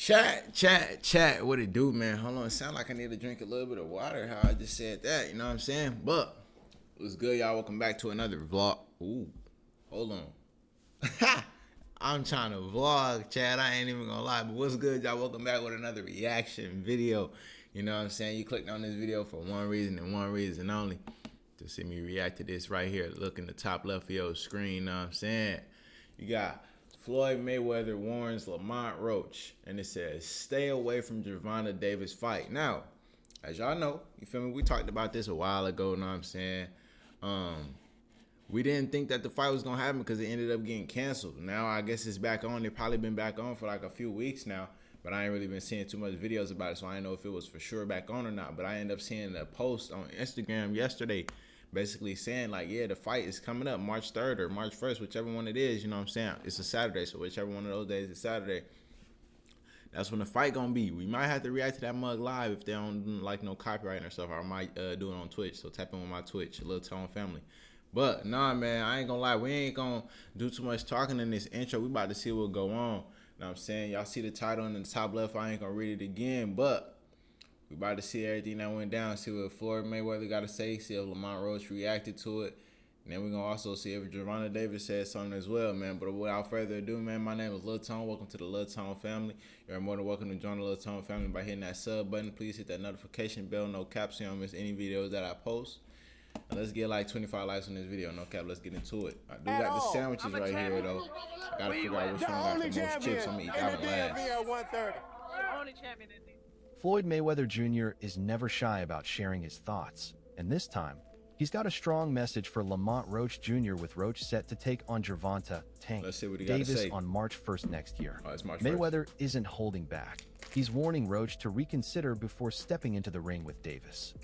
Chat. What it do, man? Hold on. It sound like I need to drink a little bit of water. How I just said that, you know what I'm saying? But what's good, y'all? Welcome back to another vlog. Ooh, hold on. I'm trying to vlog, Chad. I ain't even gonna lie. But what's good, y'all? Welcome back with another reaction video. You know what I'm saying? You clicked on this video for one reason and one reason only. To see me react to this right here. Look in the top left of your screen, you know what I'm saying? You got Floyd Mayweather warns Lamont Roach, and it says, stay away from Gervonta Davis fight. Now, as y'all know, you feel me? We talked about this a while ago, you know what I'm saying? We didn't think that the fight was going to happen because it ended up getting canceled. Now, I guess it's back on. It's probably been back on for like a few weeks now, but I ain't really been seeing too much videos about it, so I didn't know if it was for sure back on or not. But I ended up seeing a post on Instagram yesterday basically saying, like, yeah, the fight is coming up March 3rd or March 1st, whichever one it is, you know what I'm saying? It's a Saturday, so whichever one of those days is Saturday, that's when the fight gonna be. We might have to react to that mug live if they don't like no copyright or stuff, or I might do it on Twitch, so tap in with my Twitch, LuhTone family. But, nah, man, I ain't gonna lie, we ain't gonna do too much talking in this intro. We about to see what go on, you know what I'm saying? Y'all see the title in the top left, I ain't gonna read it again, but we about to see everything that went down, see what Floyd Mayweather got to say, see if Lamont Roach reacted to it. And then we're going to also see if Gervonta Davis said something as well, man. But without further ado, man, my name is LuhTone. Welcome to the LuhTone family. You're more than welcome to join the LuhTone family by hitting that sub button. Please hit that notification bell, no cap, so you don't miss any videos that I post. And let's get like 25 likes on this video, no cap. Let's get into it. I do got the sandwiches right here, though. I got to figure out which one got the most chips. I'm going to eat that one last. Only champion in there. Floyd Mayweather Jr. is never shy about sharing his thoughts, and this time, he's got a strong message for Lamont Roach Jr. with Roach set to take on Gervonta Tank Davis on March 1st next year. It's March 1st. Mayweather isn't holding back. He's warning Roach to reconsider before stepping into the ring with Davis.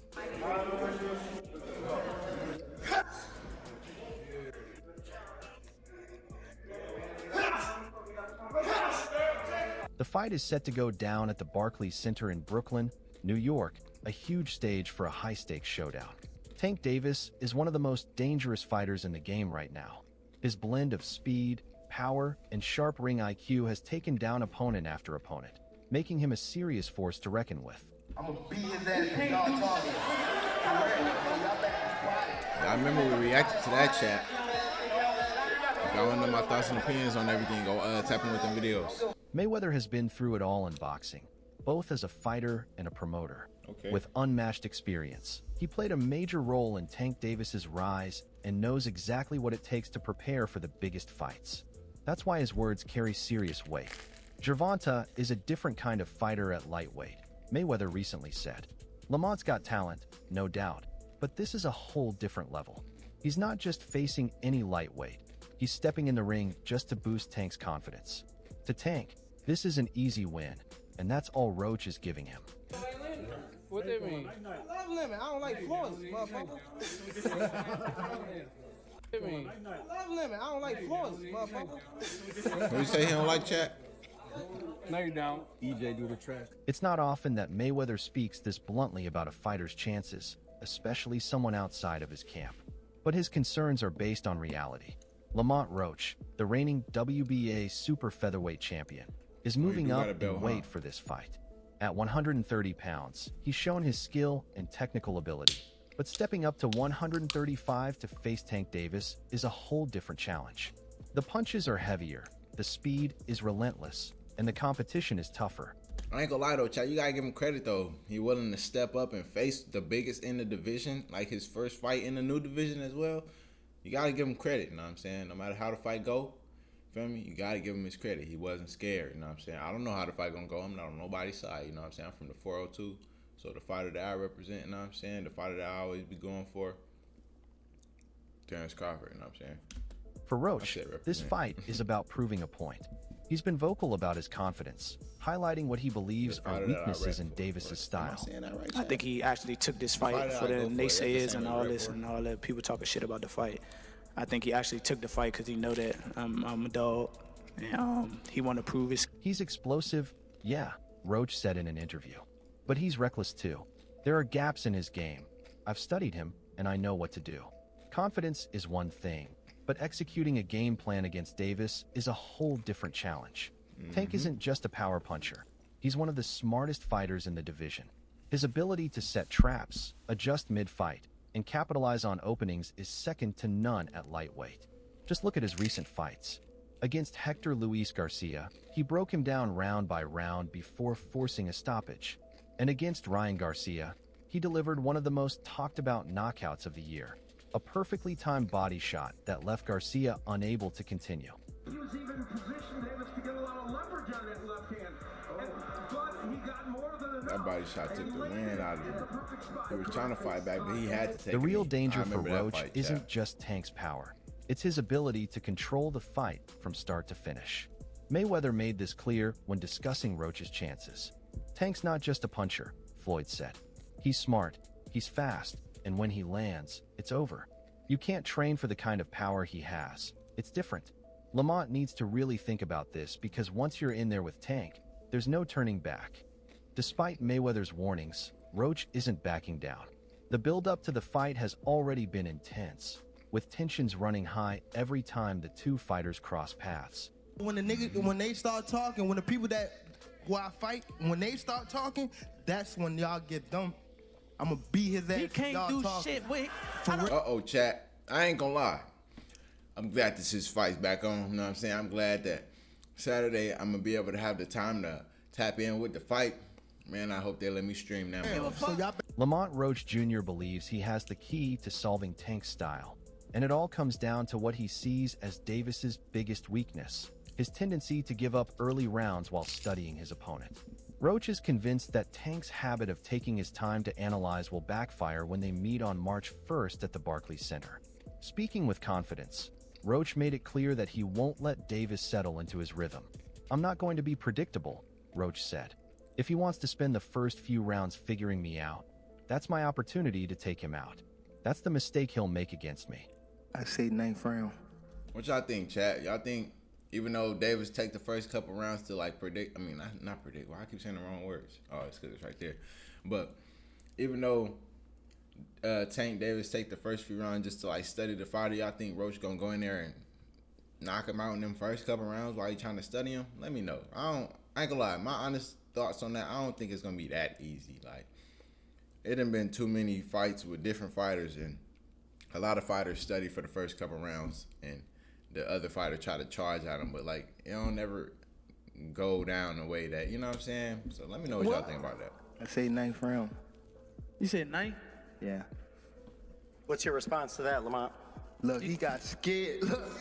The fight is set to go down at the Barclays Center in Brooklyn, New York, a huge stage for a high-stakes showdown. Tank Davis is one of the most dangerous fighters in the game right now. His blend of speed, power, and sharp ring IQ has taken down opponent after opponent, making him a serious force to reckon with. I'm gonna beat his ass if y'all talking. I remember we reacted to that, chat. If y'all want to know my thoughts and opinions on everything, go tap in with them videos. Mayweather has been through it all in boxing, both as a fighter and a promoter. With unmatched experience, he played a major role in Tank Davis's rise and knows exactly what it takes to prepare for the biggest fights. That's why his words carry serious weight. Gervonta is a different kind of fighter at lightweight, Mayweather recently said. Lamont's got talent, no doubt, but this is a whole different level. He's not just facing any lightweight, he's stepping in the ring just to boost Tank's confidence. To Tank, this is an easy win, and that's all Roach is giving him. What that mean? I love lemon. I don't like Floyd, motherfucker. What that mean? I love lemon. I don't like Floyd, motherfucker. What you say he don't like, chat? No, you don't. EJ do the trash. It's not often that Mayweather speaks this bluntly about a fighter's chances, especially someone outside of his camp. But his concerns are based on reality. Lamont Roach, the reigning WBA super featherweight champion, is moving up in weight for this fight. At 130 pounds, he's shown his skill and technical ability, but stepping up to 135 to face Tank Davis is a whole different challenge. The punches are heavier, the speed is relentless, and the competition is tougher. I ain't gonna lie though, chat. You gotta give him credit though. He willing to step up and face the biggest in the division, like his first fight in the new division as well. You gotta give him credit, you know what I'm saying? No matter how the fight go, feel me? You gotta give him his credit. He wasn't scared, you know what I'm saying? I don't know how the fight gonna go. I'm not on nobody's side, you know what I'm saying? I'm from the 402. So the fighter that I represent, you know what I'm saying? The fighter that I always be going for, Terrence Crawford, you know what I'm saying? For Roach, this fight is about proving a point. He's been vocal about his confidence, highlighting what he believes are weaknesses in Davis's style. I think he actually took this fight for the naysayers and all this and all that people talking shit about the fight. I think he actually took the fight because he know that I'm a dog, and he want to prove his. He's explosive, yeah, Roach said in an interview. But he's reckless too. There are gaps in his game. I've studied him, and I know what to do. Confidence is one thing, but executing a game plan against Davis is a whole different challenge. Tank isn't just a power puncher. He's one of the smartest fighters in the division. His ability to set traps, adjust mid-fight, and capitalize on openings is second to none at lightweight. Just look at his recent fights. Against Hector Luis Garcia, he broke him down round by round before forcing a stoppage. And against Ryan Garcia, he delivered one of the most talked-about knockouts of the year, a perfectly timed body shot that left Garcia unable to continue. He was even positioned, Davis, to get a lot of leverage on that left hand. But he got more than enough. That body shot took the wind out of him. He was trying to fight back, but he had to take The real it. danger for Roach isn't just Tank's power. It's his ability to control the fight from start to finish. Mayweather made this clear when discussing Roach's chances. Tank's not just a puncher, Floyd said. He's smart, he's fast, and when he lands, it's over. You can't train for the kind of power he has. It's different. Lamont needs to really think about this because once you're in there with Tank, there's no turning back. Despite Mayweather's warnings, Roach isn't backing down. The build-up to the fight has already been intense, with tensions running high every time the two fighters cross paths. When they start talking, when the people who I fight, when they start talking, that's when y'all get dumb. I'm gonna beat his ass. He can't do shit with. Uh-oh, chat. I ain't gonna lie. I'm glad this is fight's back on. You know what I'm saying? I'm glad that Saturday I'm gonna be able to have the time to tap in with the fight. Man, I hope they let me stream that. Lamont Roach Jr. believes he has the key to solving Tank's style, and it all comes down to what he sees as Davis's biggest weakness, his tendency to give up early rounds while studying his opponent. Roach is convinced that Tank's habit of taking his time to analyze will backfire when they meet on March 1st at the Barclays Center. Speaking with confidence, Roach made it clear that he won't let Davis settle into his rhythm. "I'm not going to be predictable," Roach said. "If he wants to spend the first few rounds figuring me out, that's my opportunity to take him out. That's the mistake he'll make against me." I say 9th round. What y'all think, chat? Y'all think even though Davis take the first couple rounds to like predict, I mean, not predict, why I keep saying the wrong words? Oh, it's because it's right there. But even though Tank Davis take the first few rounds just to like study the fighter, y'all think Roach gonna go in there and knock him out in them first couple rounds while he trying to study him? Let me know. I ain't gonna lie. My honest thoughts on that, I don't think it's gonna be that easy. Like, it done been too many fights with different fighters, and a lot of fighters study for the first couple rounds, and the other fighter try to charge at him, but like it don't never go down the way that, you know what I'm saying? So let me know what y'all think about that. I say 9th round. You said 9? Yeah. What's your response to that, Lamont? Look, he got scared. Look,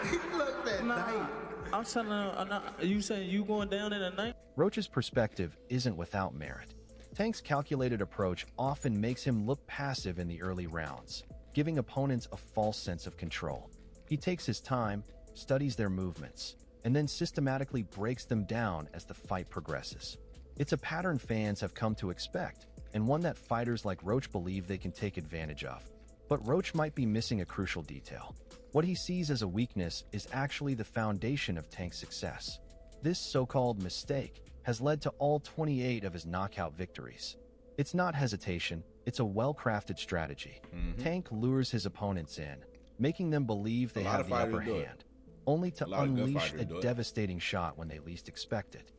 he looked at night. I'm telling him, you saying you going down in a 9? Roach's perspective isn't without merit. Tank's calculated approach often makes him look passive in the early rounds, giving opponents a false sense of control. He takes his time, studies their movements, and then systematically breaks them down as the fight progresses. It's a pattern fans have come to expect, and one that fighters like Roach believe they can take advantage of. But Roach might be missing a crucial detail. What he sees as a weakness is actually the foundation of Tank's success. This so-called mistake has led to all 28 of his knockout victories. It's not hesitation, it's a well-crafted strategy. Tank lures his opponents in, making them believe they have the upper hand, only to unleash a devastating shot when they least expect it.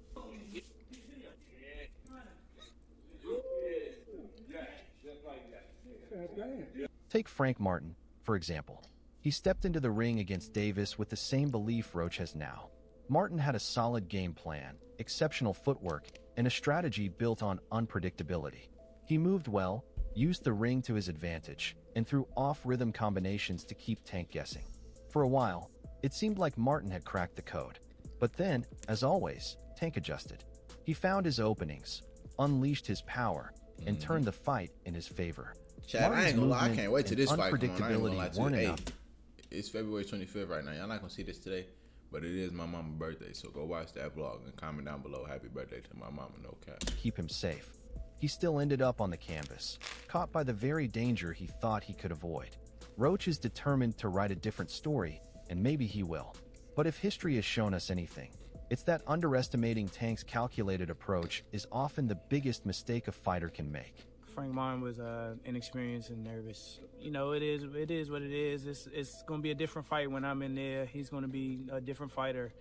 Take Frank Martin, for example. He stepped into the ring against Davis with the same belief Roach has now. Martin had a solid game plan, exceptional footwork, and a strategy built on unpredictability. He moved well, used the ring to his advantage, and threw off-rhythm combinations to keep Tank guessing. For a while, it seemed like Martin had cracked the code. But then, as always, Tank adjusted. He found his openings, unleashed his power, and turned the fight in his favor. Chad, I ain't gonna lie, I can't wait till this fight come on. I ain't gonna lie to you. Hey, enough. it's February 25th right now. Y'all not gonna see this today, but it is my mama's birthday, so go watch that vlog and comment down below happy birthday to my mama, no cap. Keep him safe. He still ended up on the canvas, caught by the very danger he thought he could avoid. Roach is determined to write a different story, and maybe he will. But if history has shown us anything, it's that underestimating Tank's calculated approach is often the biggest mistake a fighter can make. Frank Martin was inexperienced and nervous. You know, it is what it is. It's going to be a different fight when I'm in there. He's going to be a different fighter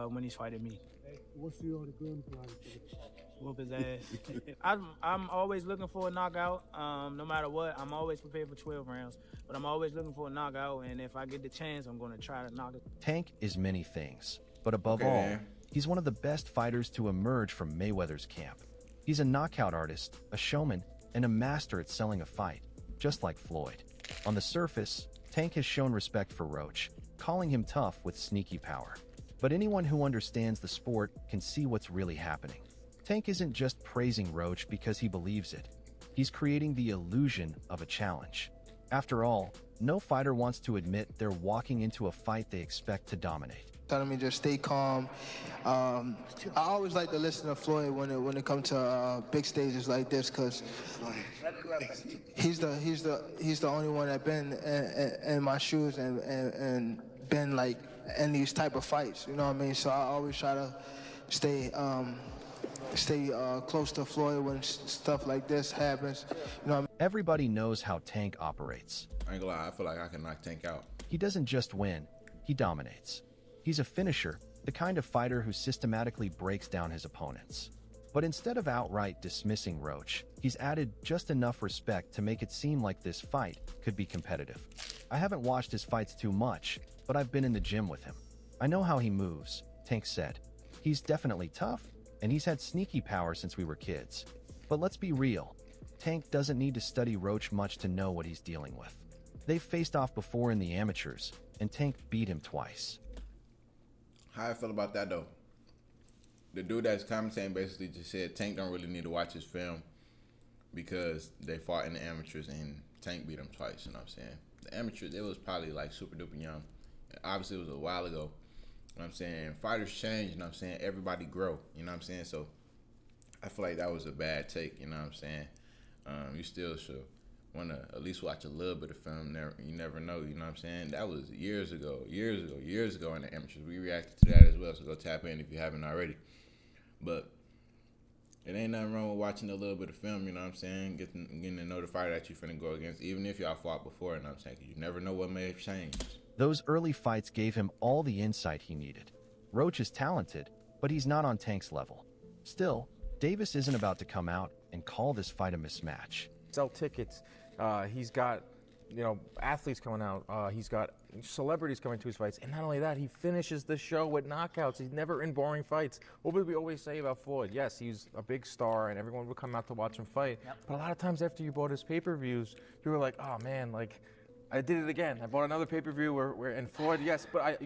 when he's fighting me. What's your gun plan? Whoop his ass. I'm always looking for a knockout. No matter what, I'm always prepared for 12 rounds. But I'm always looking for a knockout, and if I get the chance, I'm going to try to knock it. Tank is many things, but above all, he's one of the best fighters to emerge from Mayweather's camp. He's a knockout artist, a showman, and a master at selling a fight, just like Floyd. On the surface, Tank has shown respect for Roach, calling him tough with sneaky power. But anyone who understands the sport can see what's really happening. Tank isn't just praising Roach because he believes it. He's creating the illusion of a challenge. After all, no fighter wants to admit they're walking into a fight they expect to dominate. Telling me just stay calm. I always like to listen to Floyd when it comes to big stages like this, because he's the only one that been in my shoes and been like in these type of fights. You know what I mean? So I always try to stay close to Floyd when stuff like this happens. You know what I mean? Everybody knows how Tank operates. I ain't gonna lie, I feel like I can knock Tank out. He doesn't just win, he dominates. He's a finisher, the kind of fighter who systematically breaks down his opponents. But instead of outright dismissing Roach, he's added just enough respect to make it seem like this fight could be competitive. I haven't watched his fights too much, but I've been in the gym with him. I know how he moves, Tank said. He's definitely tough, and he's had sneaky power since we were kids. But let's be real, Tank doesn't need to study Roach much to know what he's dealing with. They've faced off before in the amateurs, and Tank beat him twice. How I feel about that though? The dude that's commentating basically just said Tank don't really need to watch his film because they fought in the amateurs and Tank beat him twice, you know what I'm saying? The amateurs, it was probably like super duper young. Obviously it was a while ago. You know what I'm saying? Fighters change, you know what I'm saying? Everybody grow, you know what I'm saying? So I feel like that was a bad take, you know what I'm saying? You still should want to at least watch a little bit of film. You never know, you know what I'm saying? That was years ago in the amateurs. We reacted to that as well, so go tap in if you haven't already. But it ain't nothing wrong with watching a little bit of film, you know what I'm saying? Getting to know the fighter that you're finna go against, even if y'all fought before, you know what I'm saying? 'Cause you never know what may have changed. Those early fights gave him all the insight he needed. Roach is talented, but he's not on Tank's level. Still, Davis isn't about to come out and call this fight a mismatch. Sell tickets. He's got, athletes coming out. He's got celebrities coming to his fights. And not only that, he finishes the show with knockouts. He's never in boring fights. What would we always say about Floyd? Yes, he's a big star and everyone would come out to watch him fight. Yep. But a lot of times after you bought his pay-per-views, you were like, oh man, I did it again. I bought another pay-per-view and Floyd, yes, but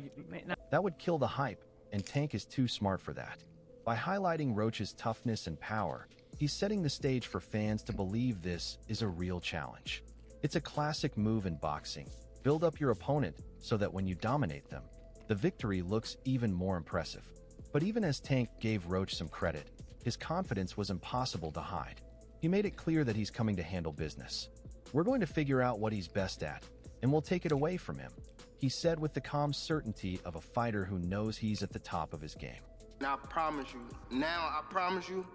That would kill the hype, and Tank is too smart for that. By highlighting Roach's toughness and power, he's setting the stage for fans to believe this is a real challenge. It's a classic move in boxing. Build up your opponent so that when you dominate them, the victory looks even more impressive. But even as Tank gave Roach some credit, his confidence was impossible to hide. He made it clear that he's coming to handle business. We're going to figure out what he's best at, and we'll take it away from him, he said with the calm certainty of a fighter who knows he's at the top of his game. Now I promise you,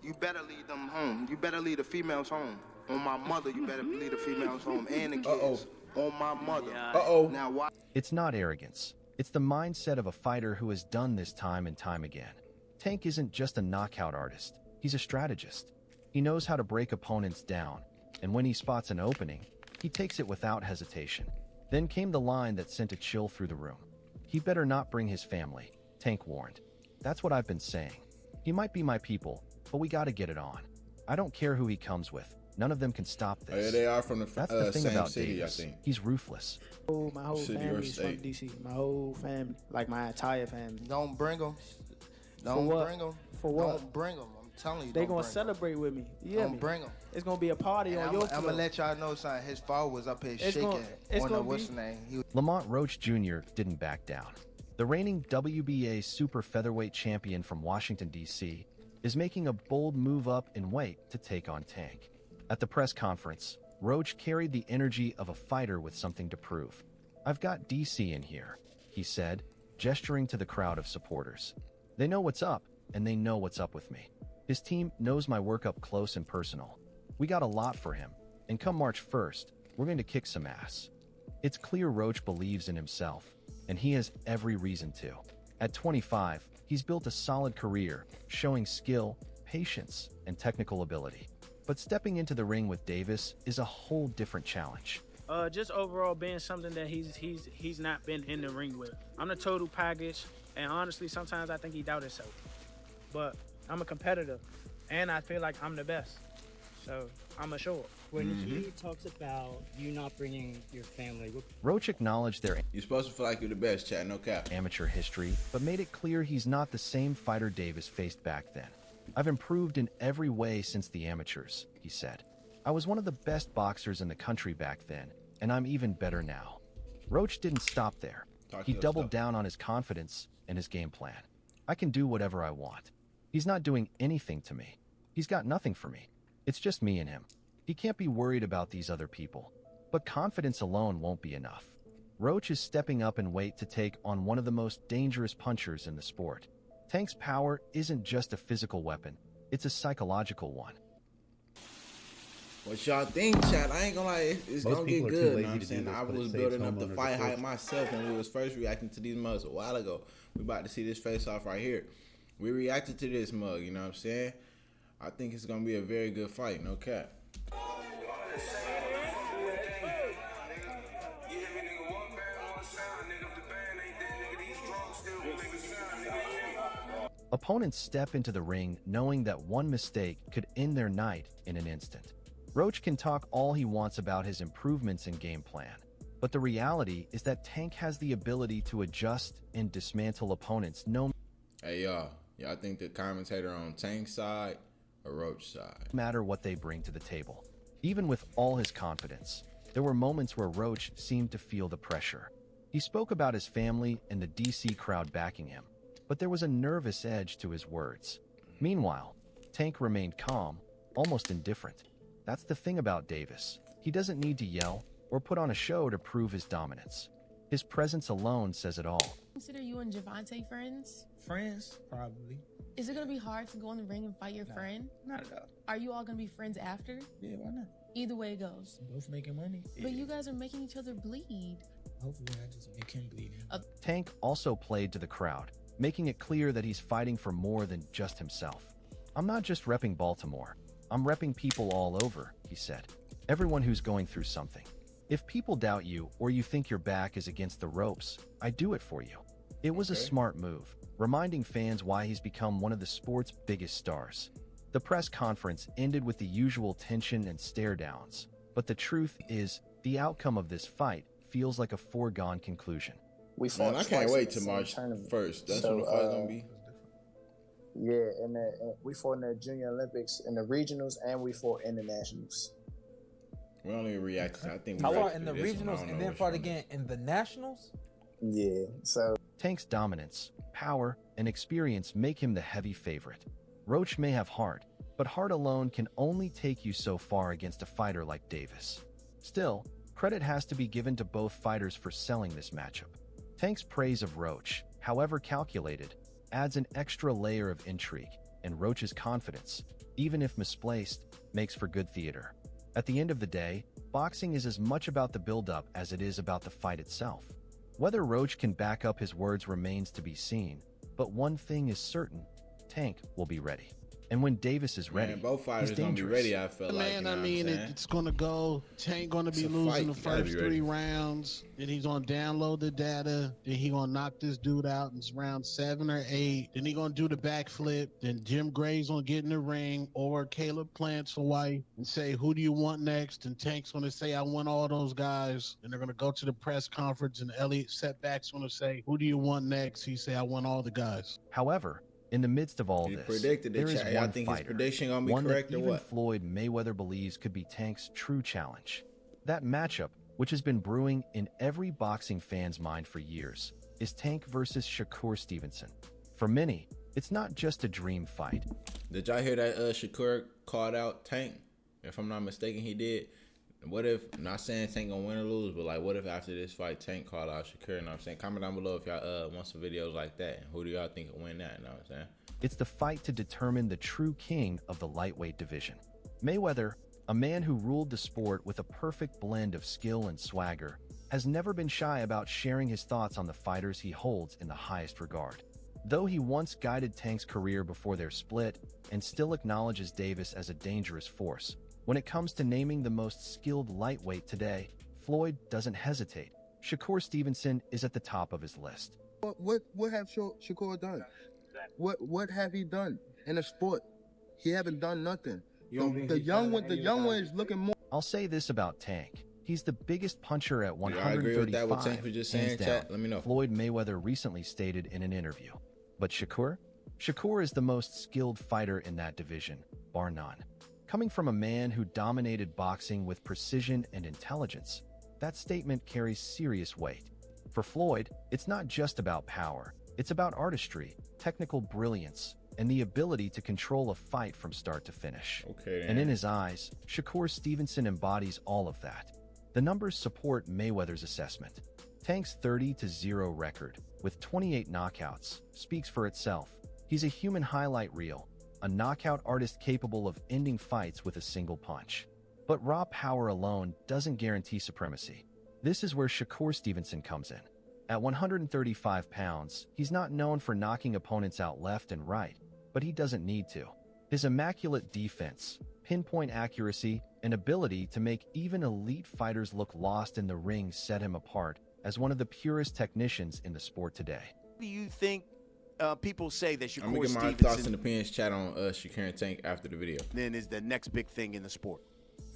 you better lead them home. You better lead the females home. On my mother, you better lead the females home and the kids. On my mother. Now why? It's not arrogance. It's the mindset of a fighter who has done this time and time again. Tank isn't just a knockout artist. He's a strategist. He knows how to break opponents down, and when he spots an opening, he takes it without hesitation. Then came the line that sent a chill through the room. He better not bring his family, Tank warned. That's what I've been saying. He might be my people, but we gotta get it on. I don't care who he comes with. None of them can stop this. Oh, yeah, they are from That's the thing same about city, Davis. I think. He's ruthless. My whole family is from DC. My whole family, like my entire family. Don't bring them. Don't bring them. For what? Don't bring them. I'm telling you. They gonna celebrate with me. Yeah. Don't bring them. It's gonna be a party on your floor. I'm gonna let y'all know, son. His father was up here shaking on the what's the name. Lamont Roach Jr. didn't back down. The reigning WBA super featherweight champion from Washington, D.C., is making a bold move up in weight to take on Tank. At the press conference, Roach carried the energy of a fighter with something to prove. I've got DC in here, he said, gesturing to the crowd of supporters. They know what's up, and they know what's up with me. His team knows my work up close and personal. We got a lot for him, and come March 1st, we're going to kick some ass. It's clear Roach believes in himself, and he has every reason to. At 25, He's built a solid career, showing skill, patience, and technical ability. But stepping into the ring with Davis is a whole different challenge. Just overall being something that he's not been in the ring with. I'm the total package, and honestly, sometimes I think he doubts himself. But I'm a competitor, and I feel like I'm the best. So I'm a show up. When he talks about you not bringing your family, Roach acknowledged their You're supposed to feel like you're the best, Chad, no cap. amateur history, but made it clear he's not the same fighter Davis faced back then. I've improved in every way since the amateurs, he said. I was one of the best boxers in the country back then, and I'm even better now. Roach didn't stop there. He doubled down on his confidence and his game plan. I can do whatever I want. He's not doing anything to me. He's got nothing for me. It's just me and him. He can't be worried about these other people. But confidence alone won't be enough. Roach is stepping up in weight to take on one of the most dangerous punchers in the sport. Tank's power isn't just a physical weapon, it's a psychological one. What y'all think, chat? I ain't gonna lie, it's gonna get good. You know what I'm saying? I was building up the fight hype myself when we was first reacting to these mugs a while ago. We about to see this face off right here. We reacted to this mug, you know what I'm saying? I think it's gonna be a very good fight, no cap. Opponents step into the ring knowing that one mistake could end their night in an instant. Roach can talk all he wants about his improvements in game plan, but the reality is that Tank has the ability to adjust and dismantle opponents no Hey y'all think the commentator on Tank's side or Roach side? matter what they bring to the table. Even with all his confidence, there were moments where Roach seemed to feel the pressure. He spoke about his family and the DC crowd backing him, but there was a nervous edge to his words. Meanwhile, Tank remained calm, almost indifferent. That's the thing about Davis. He doesn't need to yell or put on a show to prove his dominance. His presence alone says it all. Consider you and Gervonta friends? Friends, probably. Is it gonna be hard to go in the ring and fight your friend? Not at all. Are you all gonna be friends after? Yeah, why not? Either way it goes. Both making money. But you guys are making each other bleed. Hopefully I just make him bleed. Tank also played to the crowd, making it clear that he's fighting for more than just himself. I'm not just repping Baltimore. I'm repping people all over, he said. Everyone who's going through something. If people doubt you or you think your back is against the ropes, I do it for you. It was a smart move, reminding fans why he's become one of the sport's biggest stars. The press conference ended with the usual tension and stare-downs, but the truth is, the outcome of this fight feels like a foregone conclusion. Man, I can't wait to March 1st. That's when the fight's gonna be. Yeah, and we fought in the Junior Olympics, in the regionals, and we fought in the nationals. We only reacted. I think we I fought reacted in the to this one. I regionals don't and know then which fought one. again in the nationals. Yeah, so Tank's dominance, power, and experience make him the heavy favorite. Roach may have heart, but heart alone can only take you so far against a fighter like Davis. Still, credit has to be given to both fighters for selling this matchup. Tank's praise of Roach, however calculated, adds an extra layer of intrigue, and Roach's confidence, even if misplaced, makes for good theater. At the end of the day, boxing is as much about the build-up as it is about the fight itself. Whether Roach can back up his words remains to be seen, but one thing is certain, Tank will be ready. And when Davis is ready, Man, both fighters he's gonna be dangerous. ready, I feel like. Man, you know I what mean, I'm saying? it's going to go. Tank going to be It's a losing fight. the Gotta first be ready. 3 rounds. Then he's going to download the data. Then he going to knock this dude out in round 7 or 8. Then he going to do the backflip. Then Jim Gray's going to get in the ring, or Caleb Plants Hawaii, and say, who do you want next? And Tank's going to say, I want all those guys. And they're going to go to the press conference, and Elliot Setback's going to say, who do you want next? He say, I want all the guys. However, in the midst of all He this, predicted it, there is Chad. I one think his fighter, prediction gonna be one correct that or even what? Floyd Mayweather believes could be Tank's true challenge. That matchup, which has been brewing in every boxing fan's mind for years, is Tank versus Shakur Stevenson. For many, it's not just a dream fight. Did y'all hear that Shakur called out Tank? If I'm not mistaken, he did. What if, I'm not saying Tank gonna win or lose, but like, what if after this fight, Tank called out Shakur? You know what I'm saying? Comment down below if y'all want some videos like that. And who do y'all think will win that? You know what I'm saying? It's the fight to determine the true king of the lightweight division. Mayweather, a man who ruled the sport with a perfect blend of skill and swagger, has never been shy about sharing his thoughts on the fighters he holds in the highest regard. Though he once guided Tank's career before their split and still acknowledges Davis as a dangerous force, when it comes to naming the most skilled lightweight today, Floyd doesn't hesitate. Shakur Stevenson is at the top of his list. What have Shakur done? What have he done in the sport? He haven't done nothing. The young one is looking more. I'll say this about Tank. He's the biggest puncher at 135. I agree with that. What Tank was just saying, chat. Let me know. Floyd Mayweather recently stated in an interview. But Shakur is the most skilled fighter in that division, bar none. Coming from a man who dominated boxing with precision and intelligence, that statement carries serious weight. For Floyd, it's not just about power. It's about artistry, technical brilliance, and the ability to control a fight from start to finish. Okay, and in his eyes, Shakur Stevenson embodies all of that. The numbers support Mayweather's assessment. Tank's 30-0 record, with 28 knockouts, speaks for itself. He's a human highlight reel, a knockout artist capable of ending fights with a single punch. But raw power alone doesn't guarantee supremacy. This is where Shakur Stevenson comes in. At 135 pounds, he's not known for knocking opponents out left and right, but he doesn't need to. His immaculate defense, pinpoint accuracy, and ability to make even elite fighters look lost in the ring set him apart as one of the purest technicians in the sport today. Do you think people say that Shakur I'm gonna get my Stevenson thoughts in the opinions chat on Shakur and Tank after the video. then is the next big thing in the sport?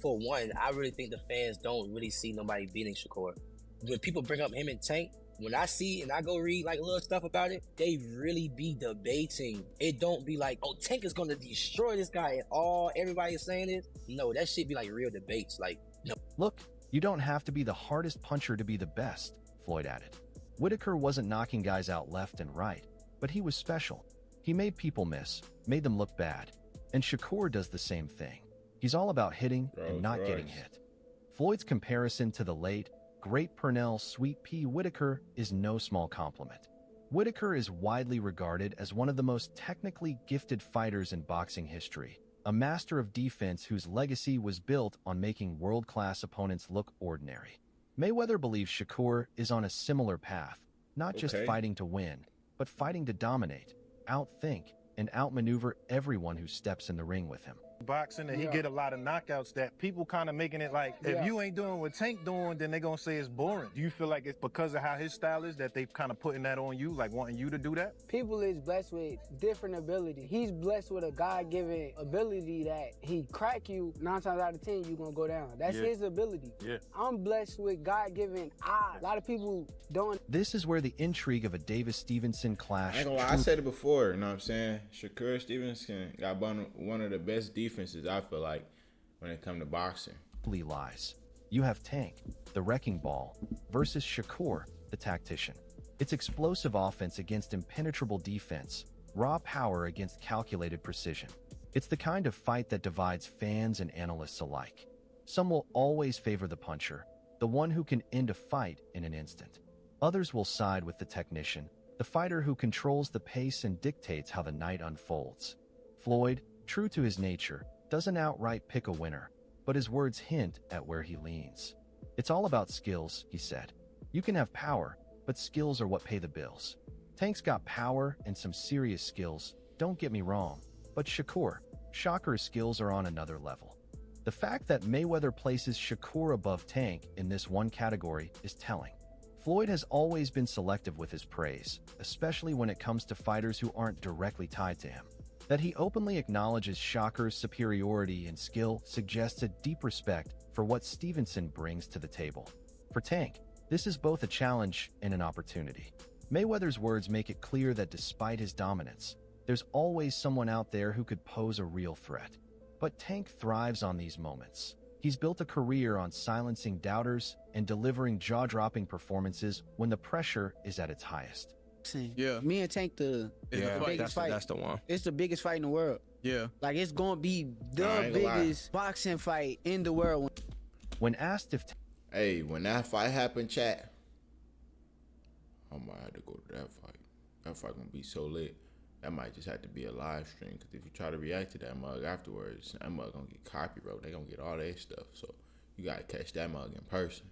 For one, I really think the fans don't really see nobody beating Shakur. When people bring up him and Tank, when I see and I go read like little stuff about it, they really be debating. It don't be like, oh, Tank is gonna destroy this guy and everybody is saying it. No, that shit be like real debates. Like, no. Look, you don't have to be the hardest puncher to be the best, Floyd added. Whitaker wasn't knocking guys out left and right, but he was special. He made people miss, made them look bad. And Shakur does the same thing. He's all about hitting and not getting hit. Floyd's comparison to the late, great Pernell Sweet Pea Whitaker is no small compliment. Whitaker is widely regarded as one of the most technically gifted fighters in boxing history, a master of defense whose legacy was built on making world-class opponents look ordinary. Mayweather believes Shakur is on a similar path, not just fighting to win, but fighting to dominate, outthink, and outmaneuver everyone who steps in the ring with him. Boxing and he get a lot of knockouts that people kind of making it like if you ain't doing what Tank doing, then they gonna say it's boring. Do you feel like it's because of how his style is that they kind of putting that on you, like wanting you to do that? People is blessed with different ability. He's blessed with a God-given ability that he crack you 9 times out of 10 you gonna go down. That's his ability. I'm blessed with God-given eyes. A lot of people don't. This is where the intrigue of a Davis-Stevenson clash. I ain't gonna lie, I said it before, you know what I'm saying? Shakur Stevenson got one of the best defenses, I feel like, when it comes to boxing. Lies. You have Tank, the wrecking ball, versus Shakur, the tactician. It's explosive offense against impenetrable defense, raw power against calculated precision. It's the kind of fight that divides fans and analysts alike. Some will always favor the puncher, the one who can end a fight in an instant. Others will side with the technician, the fighter who controls the pace and dictates how the night unfolds. Floyd, true to his nature, doesn't outright pick a winner, but his words hint at where he leans. It's all about skills, he said. You can have power, but skills are what pay the bills. Tank's got power and some serious skills, don't get me wrong, but Shakur's skills are on another level. The fact that Mayweather places Shakur above Tank in this one category is telling. Floyd has always been selective with his praise, especially when it comes to fighters who aren't directly tied to him. That he openly acknowledges Shakur's superiority and skill suggests a deep respect for what Stevenson brings to the table. For Tank, this is both a challenge and an opportunity. Mayweather's words make it clear that despite his dominance, there's always someone out there who could pose a real threat. But Tank thrives on these moments. He's built a career on silencing doubters and delivering jaw-dropping performances when the pressure is at its highest. Yeah. Me and Tank the biggest fight. That's the one. It's the biggest fight in the world. Yeah. Like, it's gonna be the biggest boxing fight in the world. When asked if... Hey, when that fight happened, chat, I might have to go to that fight. That fight gonna be so lit. That might just have to be a live stream, because if you try to react to that mug afterwards, that mug gonna get copyrighted. They gonna get all their stuff. So you gotta catch that mug in person.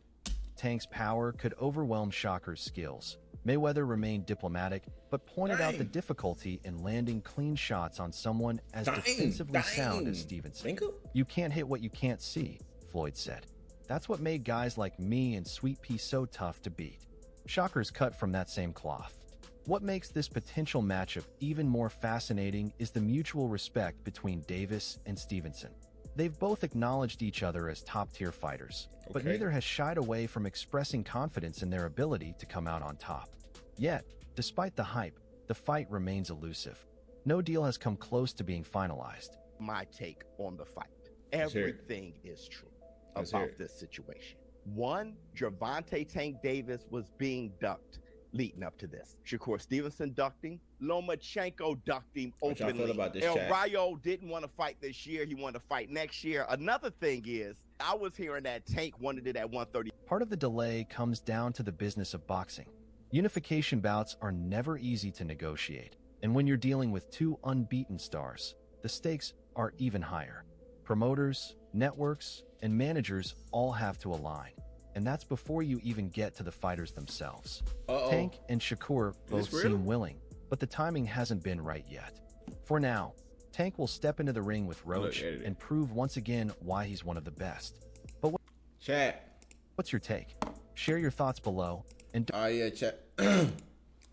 Tank's power could overwhelm Shakur's skills, Mayweather remained diplomatic, but pointed out the difficulty in landing clean shots on someone as defensively sound as Stevenson. You can't hit what you can't see, Floyd said. That's what made guys like me and Sweet Pea so tough to beat. Shockers cut from that same cloth. What makes this potential matchup even more fascinating is the mutual respect between Davis and Stevenson. They've both acknowledged each other as top-tier fighters, but neither has shied away from expressing confidence in their ability to come out on top. Yet, despite the hype, the fight remains elusive. No deal has come close to being finalized. My take on the fight. Everything is true about this situation. One, Gervonta Tank Davis was being ducked leading up to this. Shakur Stevenson ducked him. Lomachenko ducked him openly. What y'all feel about this, El chat? Rayo didn't want to fight this year. He wanted to fight next year. Another thing is, I was hearing that Tank wanted it at 130. Part of the delay comes down to the business of boxing. Unification bouts are never easy to negotiate, and when you're dealing with two unbeaten stars, the stakes are even higher. Promoters, networks, and managers all have to align, and that's before you even get to the fighters themselves. Tank and Shakur both seem willing, but the timing hasn't been right yet. For now, Tank will step into the ring with Roach and prove once again why he's one of the best. But what's your take? Share your thoughts below. And chat.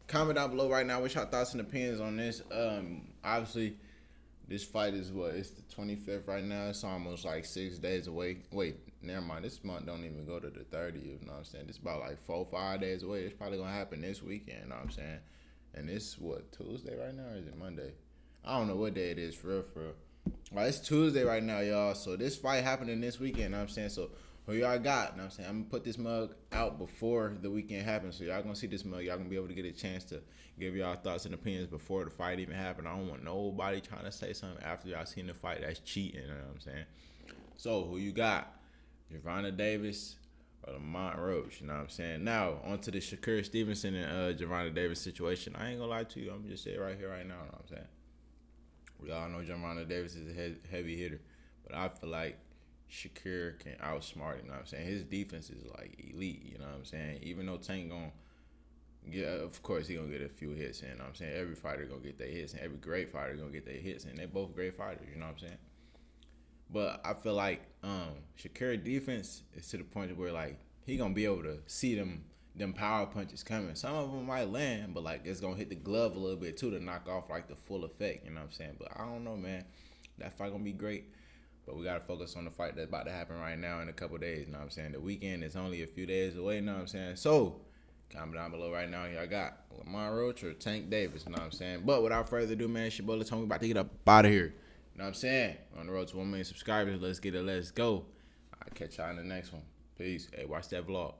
Comment down below right now. What's your thoughts and opinions on this? Obviously, this fight is it's the 25th right now. It's almost like 6 days away. Wait, never mind. This month don't even go to the 30th. You know what I'm saying? It's about like 4-5 days away. It's probably gonna happen this weekend. You know what I'm saying? And it's Tuesday right now, or is it Monday? I don't know what day it is for real. Well, it's Tuesday right now, y'all. So this fight happening this weekend. You know what I'm saying? So who y'all got? You know what I'm saying? I'm gonna put this mug out before the weekend happens. So y'all gonna see this mug. Y'all gonna be able to get a chance to give y'all thoughts and opinions before the fight even happen. I don't want nobody trying to say something after y'all seen the fight that's cheating. You know what I'm saying? So who you got? Gervonta Davis or Lamont Roach? You know what I'm saying? Now onto the Shakur Stevenson and Gervonta Davis situation. I ain't gonna lie to you. I'm just saying right here, right now. You know what I'm saying? We all know Gervonta Davis is a heavy hitter, but I feel like Shakur can outsmart him. You know what I'm saying? His defense is like elite. You know what I'm saying? Even though Tank gonna get, of course he gonna get a few hits. You know what I'm saying? Every fighter gonna get their hits, and every great fighter gonna get their hits, and they both great fighters. You know what I'm saying? But I feel like Shakur defense is to the point where like he gonna be able to see them power punches coming. Some of them might land, but like it's gonna hit the glove a little bit too to knock off like the full effect. You know what I'm saying? But I don't know, man. That fight gonna be great. But we gotta focus on the fight that's about to happen right now in a couple days. You know what I'm saying? The weekend is only a few days away. You know what I'm saying? So comment down below right now. Y'all got Lamont Roach or Tank Davis. You know what I'm saying? But without further ado, man, it's your boy LuhTone. We about to get up out of here. You know what I'm saying? On the road to 1 million subscribers. Let's get it. Let's go. I'll catch y'all in the next one. Peace. Hey, watch that vlog.